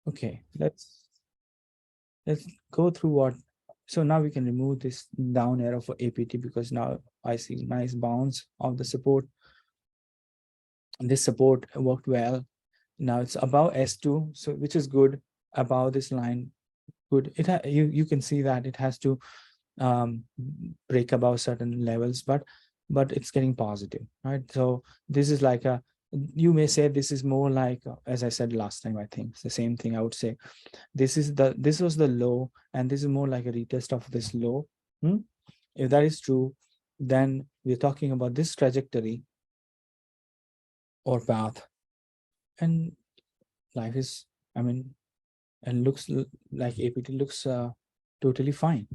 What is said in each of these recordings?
Okay, let's go through what. So now we can remove this down arrow for APT, because now I see nice bounce of the support. This support worked well. Now it's above S2, so which is good. Above this line, good. You can see that it has to break above certain levels, but it's getting positive, right? So this is like a, you may say this is more like, as I said last time, I think it's the same thing I would say. This was the low, and this is more like a retest of this low. If that is true, then we're talking about this trajectory or path, and life is, I mean, and looks like APT looks totally fine,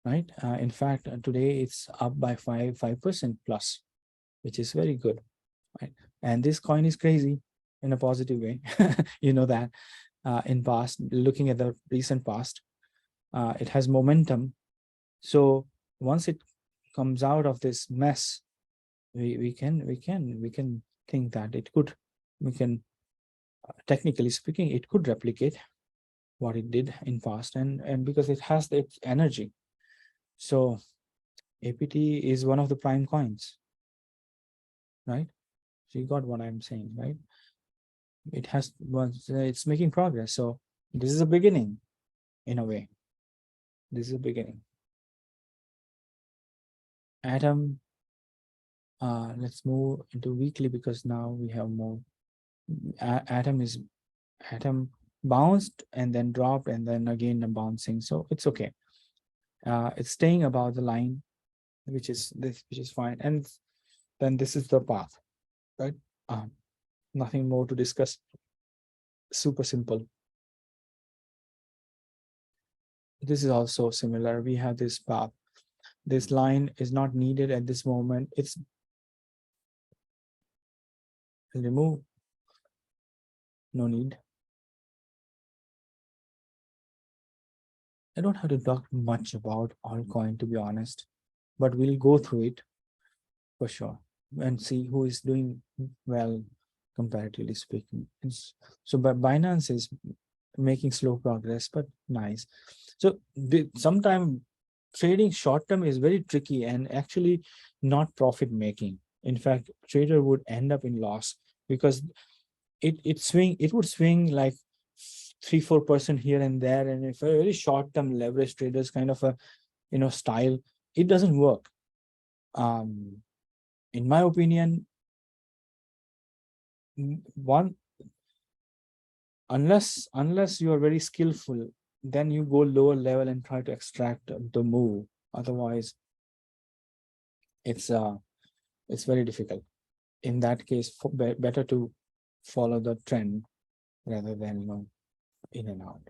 right? In fact, today it's up by 5% plus, which is very good, right? And this coin is crazy in a positive way. You know that in past, looking at the recent past, it has momentum. So once it comes out of this mess, we can think that it could, we can technically speaking, it could replicate what it did in past, and because it has its energy. So APT is one of the prime coins, right? So you got what I'm saying, right? It has, once it's making progress. So this is a beginning, in a way. This is a beginning. Atom, let's move into weekly, because now we have more. Atom bounced and then dropped and then again bouncing. So it's okay. It's staying above the line, which is this, which is fine. And then this is the path, right? Nothing more to discuss. Super simple. This is also similar. We have this path. This line is not needed at this moment. It's remove. No need. I don't have to talk much about altcoin, to be honest, but we'll go through it for sure and see who is doing well, comparatively speaking. So, but Binance is making slow progress, but nice. So sometimes trading short term is very tricky and actually not profit making. In fact, trader would end up in loss, because it would swing like 3-4% here and there, and if a very short term leverage traders kind of a style, it doesn't work. In my opinion, one, unless you are very skillful, then you go lower level and try to extract the move. Otherwise, it's very difficult. In that case, better to follow the trend rather than in and out.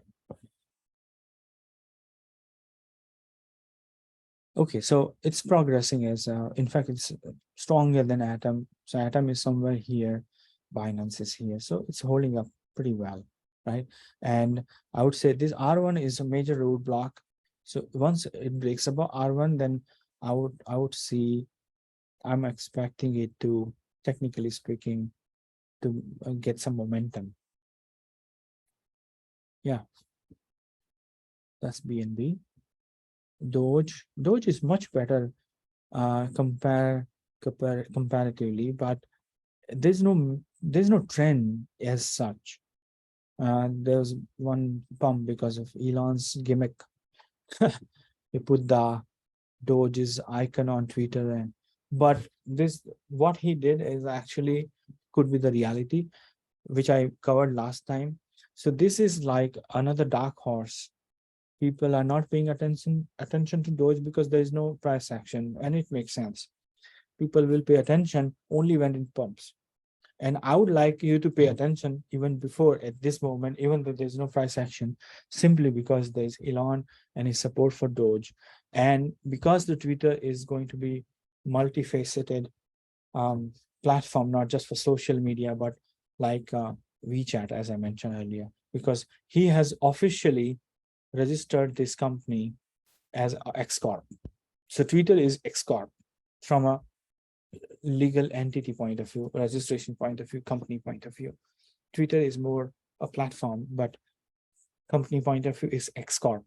Okay, so it's progressing as in fact it's stronger than Atom. So Atom is somewhere here, Binance is here, so it's holding up pretty well, right? And I would say this R1 is a major roadblock. So once it breaks above R1, then I would see, I'm expecting it to, technically speaking, to get some momentum. Yeah, that's BNB. Doge is much better comparatively, but there's no trend as such. There's one pump because of Elon's gimmick. He put the Doge's icon on Twitter, and but this, what he did is actually could be the reality, which I covered last time. So this is like another dark horse. People are not paying attention to Doge because there is no price action, and it makes sense. People will pay attention only when it pumps. And I would like you to pay attention even before, at this moment, even though there's no price action, simply because there's Elon and his support for Doge. And because the Twitter is going to be multifaceted platform, not just for social media, but like WeChat, as I mentioned earlier, because he has officially registered this company as X Corp. So Twitter is X Corp from a legal entity point of view, registration point of view, company point of view. Twitter is more a platform, but company point of view is X Corp,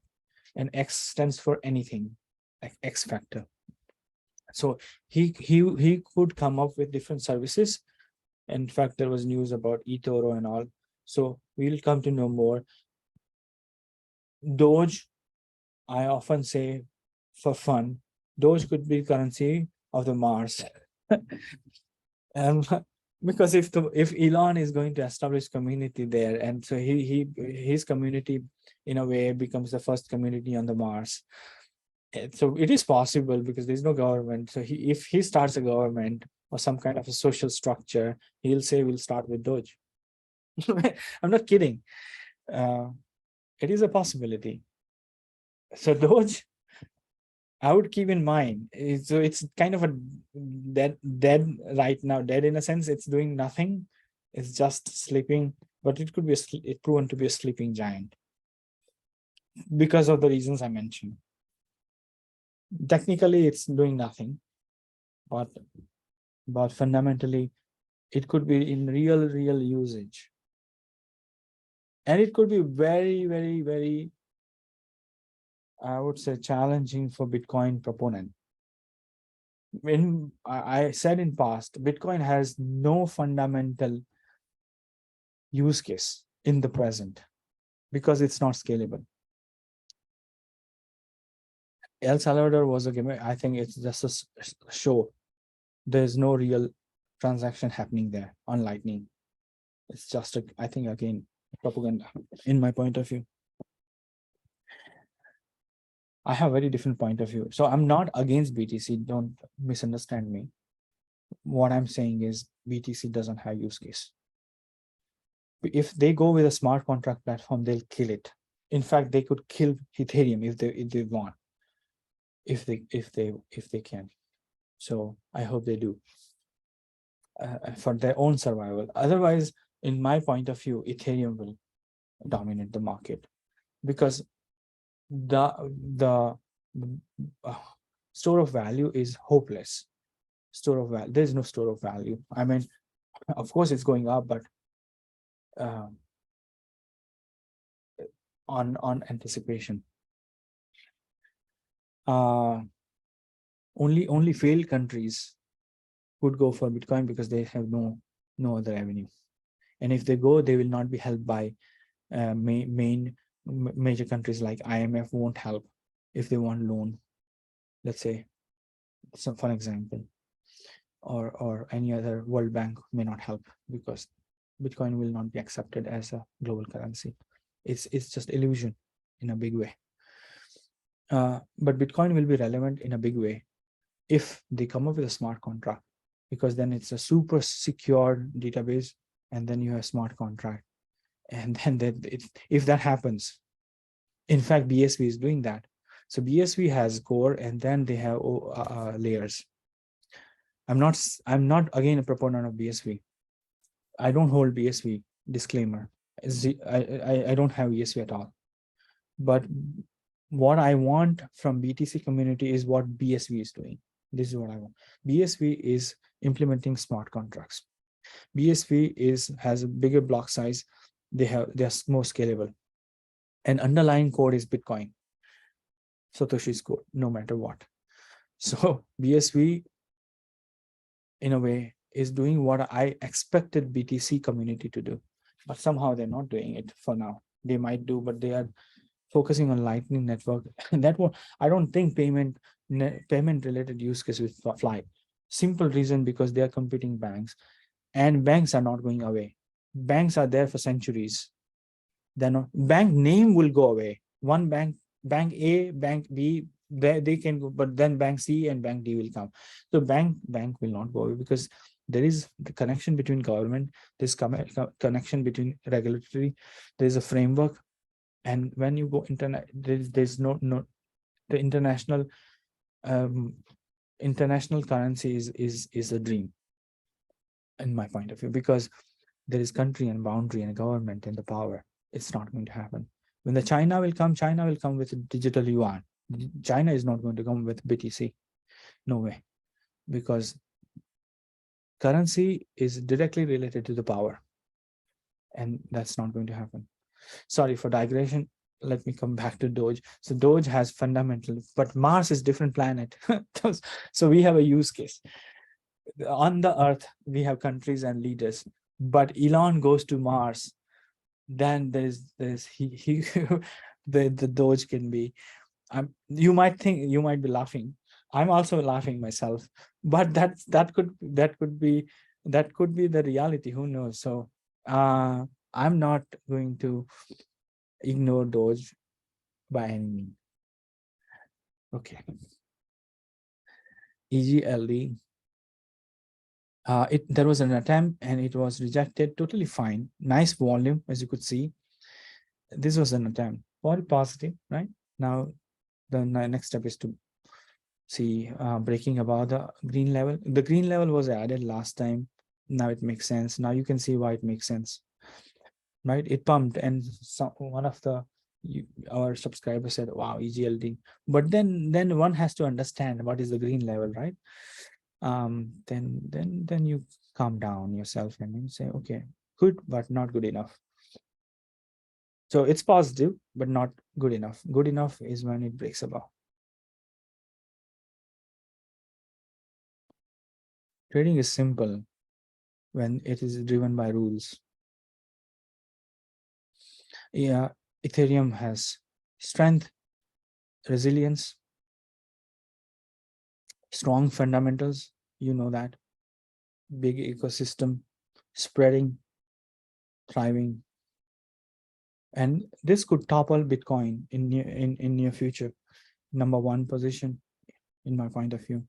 and X stands for anything, like X factor. So he could come up with different services. In fact, there was news about eToro and all. So we'll come to know more. Doge, I often say for fun, Doge could be currency of the Mars. um, because if Elon is going to establish community there, and so his community in a way becomes the first community on the Mars. So it is possible because there's no government. So if he starts a government or some kind of a social structure, he'll say we'll start with Doge. I'm not kidding. It is a possibility. So Doge, I would keep in mind. So it's kind of a dead right now. Dead in a sense. It's doing nothing. It's just sleeping. But it could be it proven to be a sleeping giant because of the reasons I mentioned. Technically, it's doing nothing, but fundamentally, it could be in real usage, and it could be very, I would say, challenging for Bitcoin proponent. When I said in past, Bitcoin has no fundamental use case in the present because it's not scalable. El Salvador was a game. I think it's just a show. There's no real transaction happening there on Lightning. It's just, I think, again, propaganda in my point of view. I have a very different point of view. So I'm not against BTC. Don't misunderstand me. What I'm saying is BTC doesn't have use case. If they go with a smart contract platform, they'll kill it. In fact, they could kill Ethereum if they want, if they can. So I hope they do for their own survival. Otherwise, in my point of view, Ethereum will dominate the market because the store of value is hopeless. Store of value, there's no store of value. I mean, of course it's going up, but on anticipation. Only failed countries could go for Bitcoin because they have no other avenue, and if they go, they will not be helped by major countries like IMF won't help if they want loan, let's say, for example, or any other World Bank may not help because Bitcoin will not be accepted as a global currency. It's just illusion in a big way. But Bitcoin will be relevant in a big way if they come up with a smart contract, because then it's a super secure database, and then you have smart contract, and then if that happens, in fact, BSV is doing that. So BSV has core, and then they have layers. I'm not again a proponent of BSV. I don't hold BSV, disclaimer. I don't have BSV at all. But what I want from BTC community is what BSV is doing. This is what I want. BSV is implementing smart contracts. BSV has a bigger block size. They're more scalable. And underlying code is Bitcoin, Satoshi's code, no matter what. So BSV, in a way, is doing what I expected BTC community to do, but somehow they're not doing it for now. They might do, but they are focusing on Lightning Network. And that one, I don't think payment related use case will fly. Simple reason, because they are competing banks, and banks are not going away. Banks are there for centuries. They're not, bank name will go away. One bank A, bank B, they can go, but then bank C and bank D will come. So bank will not go away because there is the connection between government, there's connection between regulatory, there's a framework. And when you go internet, there's no the international currency is a dream in my point of view, because there is country and boundary and government and the power. It's not going to happen. When the China will come with digital yuan. China is not going to come with BTC. No way. Because currency is directly related to the power. And that's not going to happen. Sorry for digression. Let me come back to Doge. So Doge has fundamental, but Mars is different planet. So we have a use case. On the Earth, we have countries and leaders, but Elon goes to Mars. Then there's he the Doge can be. You might think, you might be laughing. I'm also laughing myself, but that could be the reality. Who knows? So I'm not going to ignore Doge by any means. Okay. EGLD. There was an attempt and it was rejected. Totally fine. Nice volume, as you could see. This was an attempt. All positive, right? Now the next step is to see breaking above the green level. The green level was added last time. Now it makes sense. Now you can see why it makes sense, right? It pumped, and one of our subscribers said, "Wow, EGLD." But then one has to understand what is the green level, right? Then you calm down yourself and you say, okay, good, but not good enough. So it's positive, but not good enough. Good enough is when it breaks above. Trading is simple when it is driven by rules. Yeah, Ethereum has strength, resilience, strong fundamentals. You know that. Big ecosystem, spreading, thriving. And this could topple Bitcoin in near future. Number one position, in my point of view,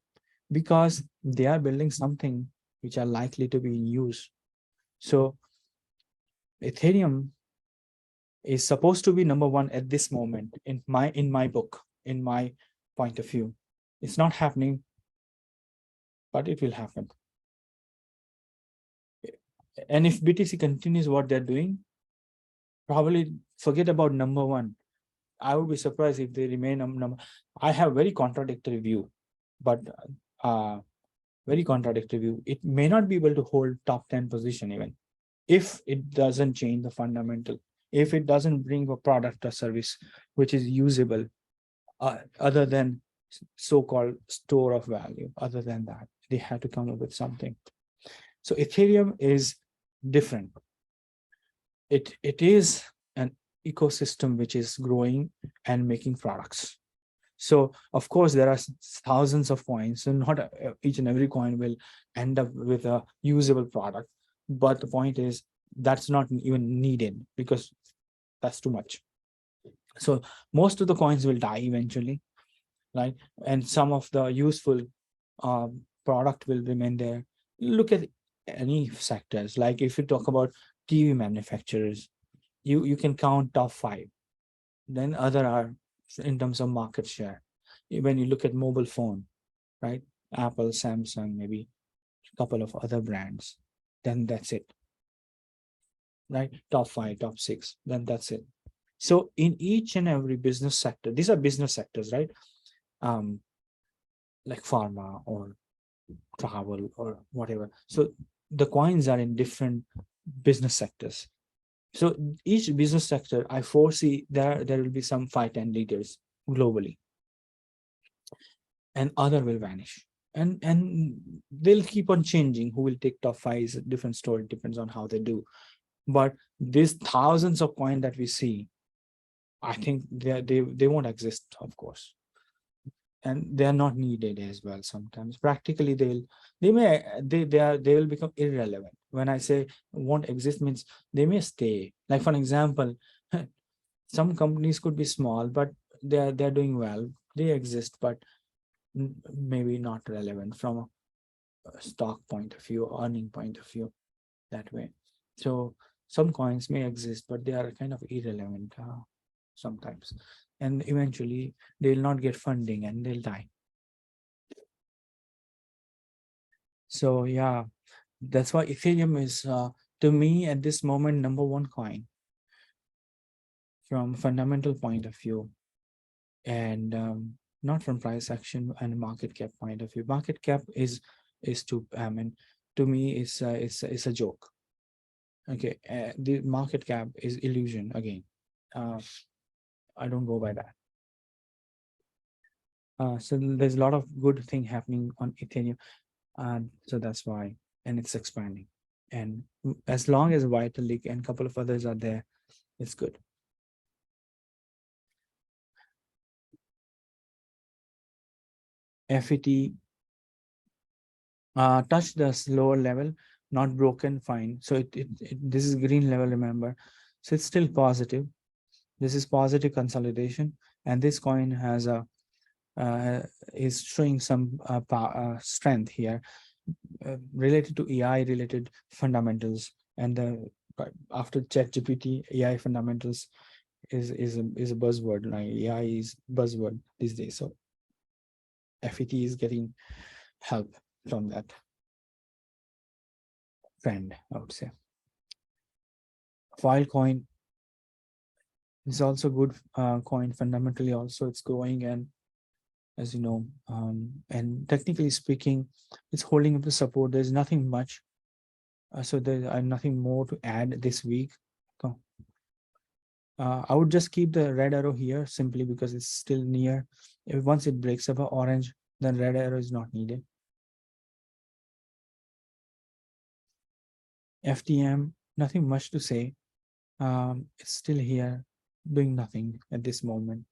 because they are building something which are likely to be in use. So Ethereum is supposed to be number one at this moment in my book, in my point of view. It's not happening, but it will happen. And if BTC continues what they're doing, probably forget about number one. I would be surprised if they remain number. I have very contradictory view, but very contradictory view. It may not be able to hold top 10 position even if it doesn't change the fundamental, if it doesn't bring a product or service which is usable other than so-called store of value. Other than that, they have to come up with something. So Ethereum is different. It is an ecosystem which is growing and making products. So of course there are thousands of coins, so not each and every coin will end up with a usable product. But the point is that's not even needed because that's too much. So most of the coins will die eventually, right? And some of the useful product will remain there. Look at any sectors. Like if you talk about TV manufacturers, you can count top 5. Then other are in terms of market share. When you look at mobile phone, right? Apple, Samsung, maybe a couple of other brands, then that's it, right? Top 5, top 6, then that's it. So in each and every business sector, these are business sectors, right? Like pharma or travel or whatever. So the coins are in different business sectors. So each business sector, I foresee there will be some 5-10 leaders globally, and other will vanish. And they'll keep on changing. Who will take top 5 is a different story, depends on how they do. But these thousands of coins that we see, I think they won't exist, of course. And they are not needed as well. Sometimes practically they will become irrelevant. When I say won't exist means they may stay. Like for example, some companies could be small, but they're doing well. They exist, but maybe not relevant from a stock point of view, earning point of view, that way. So some coins may exist, but they are kind of irrelevant sometimes. And eventually they'll not get funding and they'll die. So yeah, that's why Ethereum is, to me at this moment, number one coin from fundamental point of view, and not from price action and market cap point of view. Market cap is to, I mean, to me it's a joke. Okay, the market cap is illusion again. I don't go by that. So there's a lot of good thing happening on Ethereum. So that's why, and it's expanding. And as long as Vitalik and a couple of others are there, it's good. FET touched the lower level, not broken, fine. So this is green level, remember. So it's still positive. This is positive consolidation, and this coin has a is showing some strength here related to AI related fundamentals. And after ChatGPT, AI fundamentals is a buzzword. Like AI is buzzword these days. So FET is getting help from that trend, I would say. Filecoin is also good coin fundamentally. Also, it's growing, and as you know, and technically speaking, it's holding up the support. There's nothing much. So there's nothing more to add this week. I would just keep the red arrow here simply because it's still near. Once it breaks up orange, then red arrow is not needed. FTM, nothing much to say. It's still here, doing nothing at this moment.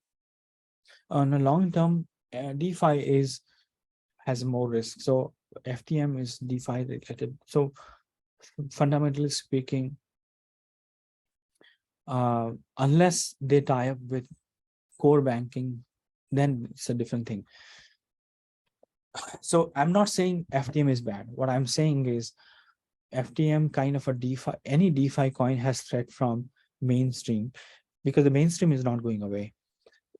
On a long term, DeFi has more risk. So FTM is DeFi related. So fundamentally speaking, unless they tie up with core banking, then it's a different thing. So I'm not saying FTM is bad. What I'm saying is FTM kind of a DeFi, any DeFi coin has threat from mainstream because the mainstream is not going away.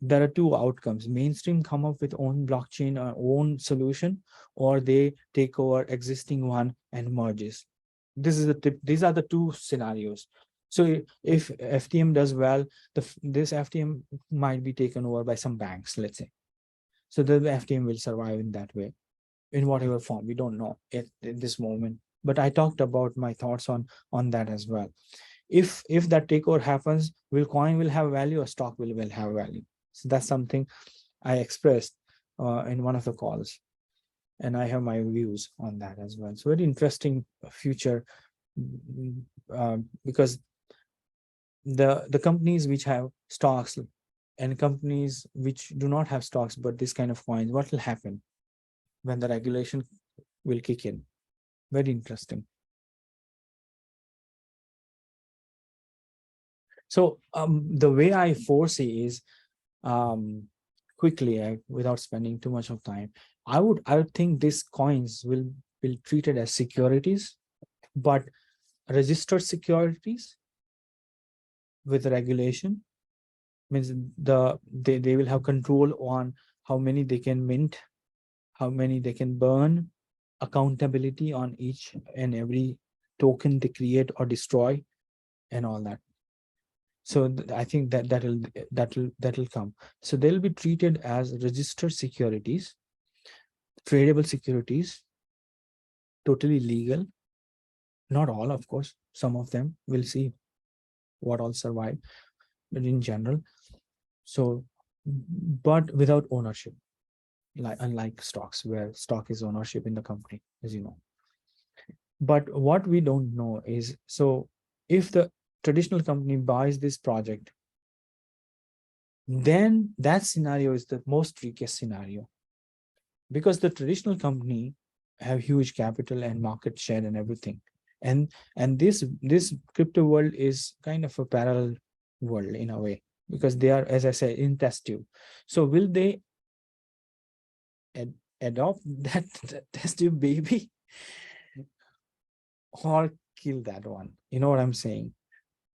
There are two outcomes. Mainstream come up with own blockchain or own solution, or they take over existing one and merges. This is the tip. These are the two scenarios. So if FTM does well, this FTM might be taken over by some banks, let's say. So the FTM will survive in that way, in whatever form. We don't know at this moment. But I talked about my thoughts on that as well. If that takeover happens, will coin will have value or stock will have value? So that's something I expressed in one of the calls, and I have my views on that as well. So very interesting future, because the companies which have stocks and companies which do not have stocks but this kind of coins, what will happen when the regulation will kick in? Very interesting. So the way I foresee is quickly, without spending too much of time, I would think these coins will be treated as securities, but registered securities with regulation. Means they will have control on how many they can mint, how many they can burn, accountability on each and every token they create or destroy, and all that. So I think that'll come. So they'll be treated as registered securities, tradable securities, totally legal. Not all, of course. Some of them, we'll see what all survive, but in general. So, but without ownership, unlike stocks, where stock is ownership in the company, as you know. But what we don't know is, so if the traditional company buys this project, then that scenario is the most trickiest scenario, because the traditional company have huge capital and market share and everything, and this crypto world is kind of a parallel world in a way, because they are, as I said, in test tube. So will they adopt that test tube baby or kill that one? You know what I'm saying?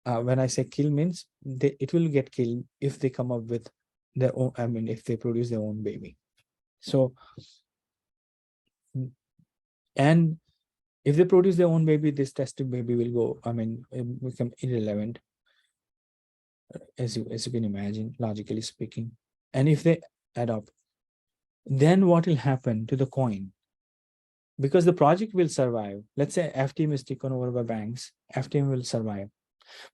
When I say kill, means it will get killed if they come up with their own, I mean, if they produce their own baby. So, and if they produce their own baby, this tested baby will go, I mean, become irrelevant, as you can imagine, logically speaking. And if they adopt, then what will happen to the coin? Because the project will survive. Let's say FTM is taken over by banks, FTM will survive.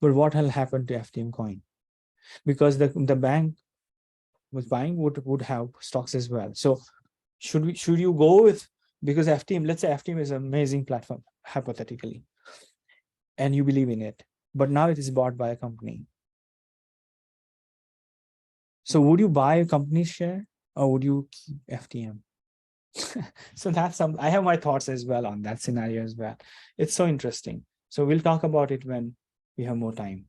But what will happen to FTM coin? because the bank was buying would have stocks as well. So should you go with, because FTM, let's say FTM is an amazing platform, hypothetically, and you believe in it, but now it is bought by a company. So would you buy a company's share or would you keep FTM? So that's I have my thoughts as well on that scenario as well. It's so interesting. So we'll talk about it when we have more time.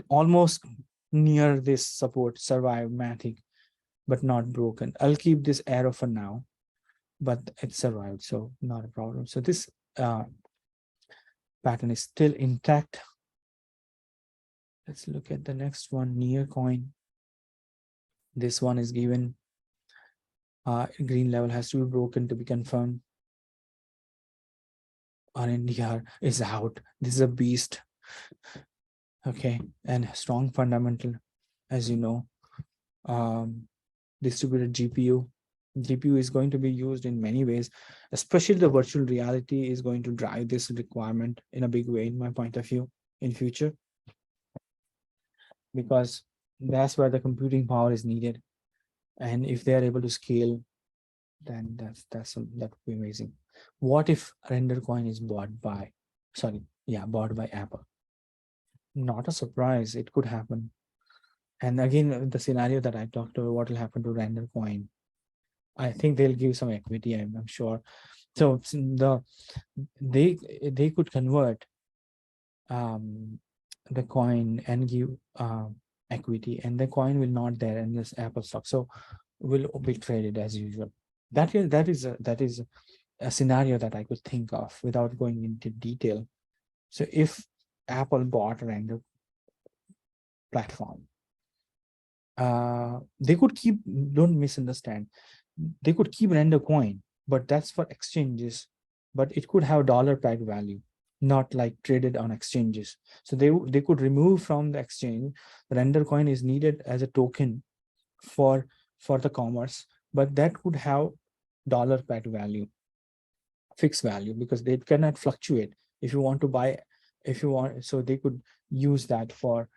Almost near this support, survive Matic, but not broken. I'll keep this arrow for now, but it survived, so not a problem. So this pattern is still intact. Let's look at the next one, near coin. This one is given green level has to be broken to be confirmed. RNDR is out. This is a beast. Okay, and strong fundamental, as you know. Distributed GPU. GPU is going to be used in many ways, especially the virtual reality is going to drive this requirement in a big way, in my point of view, in future, because that's where the computing power is needed. And if they are able to scale, then that would be amazing. What if render coin is bought by, bought by Apple? Not a surprise, it could happen. And again, the scenario that I talked about, what will happen to render coin? I think they'll give some equity, I'm sure. So they could convert the coin and give equity, and the coin will not there in this Apple stock, so will be traded as usual. That is a scenario that I could think of without going into detail. So if Apple bought a render platform, they could keep, don't misunderstand, they could keep render coin, but that's for exchanges, but it could have dollar peg value, not like traded on exchanges. So they could remove from the exchange. Render coin is needed as a token for the commerce, but that could have dollar peg value, fixed value, because they cannot fluctuate. If you want to buy, if you want, so they could use that for,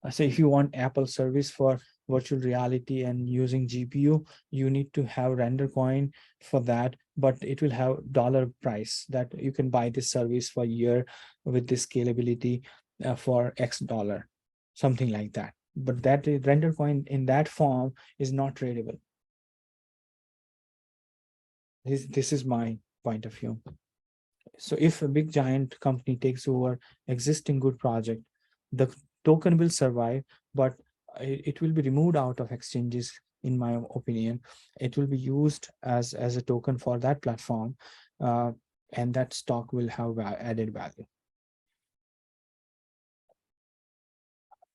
so if you want Apple service for virtual reality and using GPU, you need to have render coin for that, but it will have dollar price that you can buy this service for a year with this scalability for X dollar, something like that. But that render coin in that form is not tradable. This is my point of view. So if a big giant company takes over existing good project, the token will survive, but it will be removed out of exchanges, in my opinion. It will be used as a token for that platform, and that stock will have added value.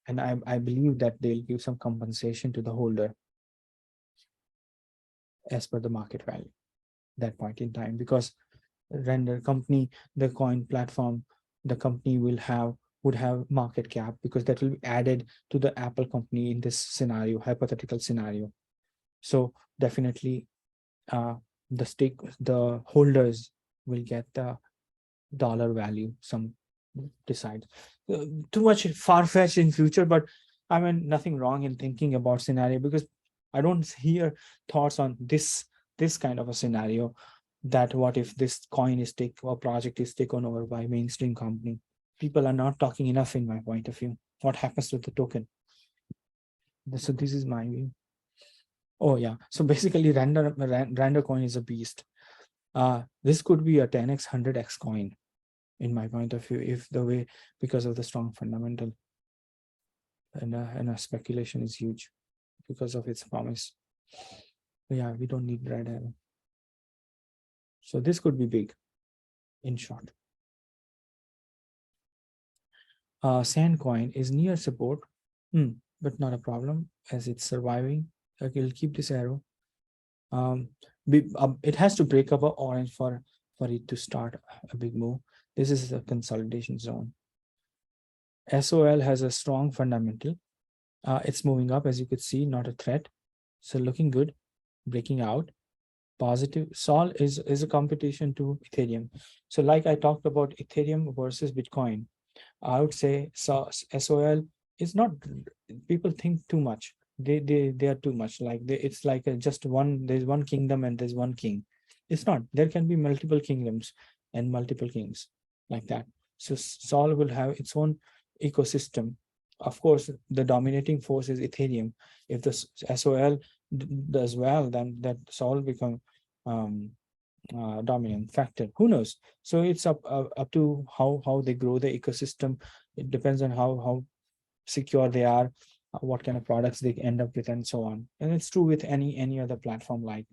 And I believe that they'll give some compensation to the holder as per the market value that point in time, because render company, the coin platform, the company would have market cap, because that will be added to the Apple company in this scenario, hypothetical scenario. So definitely the holders will get the dollar value, some decide. Too much far-fetched in future, but I mean, nothing wrong in thinking about scenario, because I don't hear thoughts on this kind of a scenario, that what if this coin is or project is taken over by mainstream company. People are not talking enough, in my point of view. What happens to the token? So this is my view. Oh yeah, so basically render coin is a beast. This could be a 10x 100x coin, in my point of view, if the way, because of the strong fundamental, and speculation is huge because of its promise. Yeah, we don't need red arrow. So this could be big, in short. Sandcoin is near support, but not a problem, as it's surviving. Okay, we'll keep this arrow. It has to break up an orange for it to start a big move. This is a consolidation zone. SOL has a strong fundamental. It's moving up, as you could see, not a threat. So looking good, breaking out. positive. Sol is a competition to Ethereum. So like I talked about Ethereum versus Bitcoin, I would say SOL is not, people think too much. They are too much. Like it's like just one, there's one kingdom and there's one king. It's not. There can be multiple kingdoms and multiple kings like that. So Sol will have its own ecosystem. Of course, the dominating force is Ethereum. If the SOL does well, then that Sol become um, dominant factor. Who knows? So it's up to how they grow the ecosystem. It depends on how secure they are, what kind of products they end up with, and so on. And it's true with any other platform like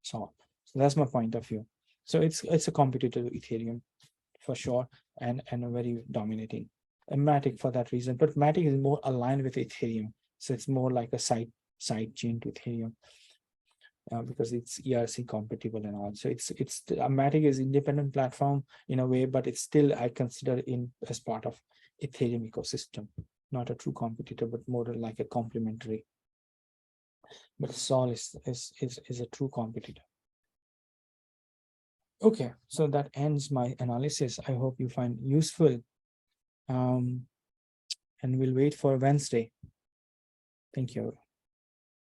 Sol. So that's my point of view. So it's a competitor to Ethereum for sure, and a very dominating. And Matic for that reason, but Matic is more aligned with Ethereum, so it's more like a side chain to Ethereum. Because it's ERC compatible and all. So it's Matic is independent platform in a way, but it's still, I consider in as part of Ethereum ecosystem, not a true competitor, but more like a complementary. But Sol is a true competitor. Okay, so that ends my analysis. I hope you find useful. And we'll wait for Wednesday. Thank you.